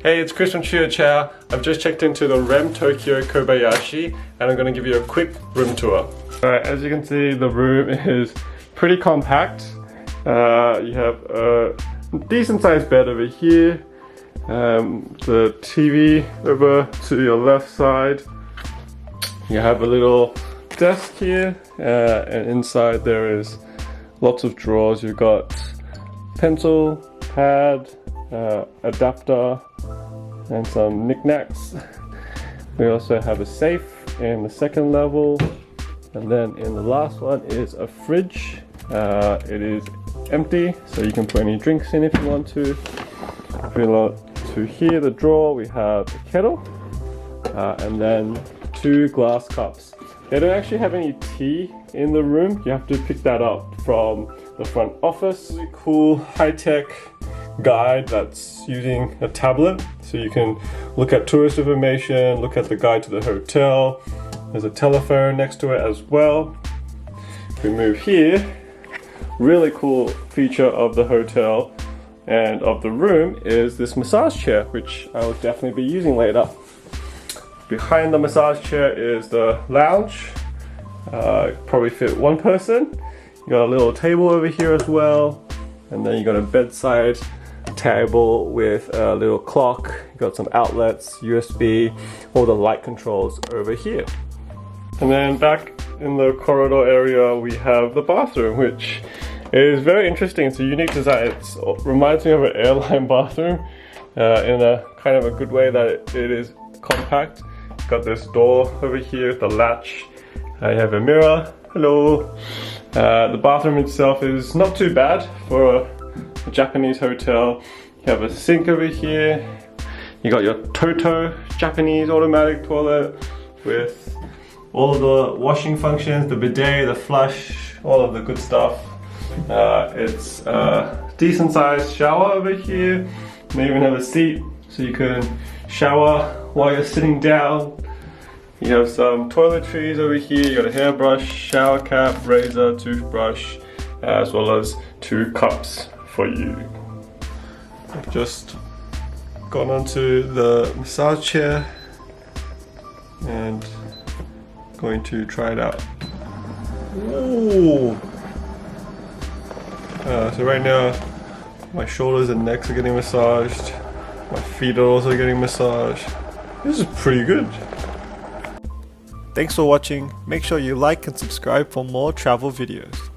Hey, it's Chris from Chiyo Chow. I've just checked into the REMM TOKYO Kyobashi and I'm going to give you a quick room tour. Alright, as you can see, the room is pretty compact. You have a decent sized bed over here. The TV over to your left side. You have a little desk here, and inside there is lots of drawers. You've got pencil, pad, adapter, and some knickknacks. We also have a safe in the second level, and then in the last one is a fridge. It is empty, so you can put any drinks in if you want to. If you want to here, the drawer, we have a kettle, and then 2 glass cups. They don't actually have any tea in the room. You have to pick that up from the front office. Really cool high-tech guide that's using a tablet, so you can look at tourist information, look at the guide to the hotel. There's a telephone next to it as well. If we move here, really cool feature of the hotel and of the room is this massage chair, which I will definitely be using later. Behind the massage chair is the lounge. Probably fit one person. You got a little table over here as well, and then you got a bedside table with a little clock. You got some outlets, USB, all the light controls over here. And then back in the corridor area we have the bathroom, which is very interesting. It's a unique design. It reminds me of an airline bathroom in a kind of a good way that it is compact. Got this door over here, the latch. You have a mirror. Hello. The bathroom itself is not too bad for a Japanese hotel. You have a sink over here. You got your Toto Japanese automatic toilet with all of the washing functions, the bidet, the flush, all of the good stuff. It's a decent sized shower over here. You may even have a seat so you can shower while you're sitting down. You have some toiletries over here. You got a hairbrush, shower cap, razor, toothbrush, as well as 2 cups for you. I've just gone onto the massage chair and going to try it out. Ooh. So right now my shoulders and necks are getting massaged. My feet are also getting massaged. This is pretty good. Thanks for watching. Make sure you like and subscribe for more travel videos.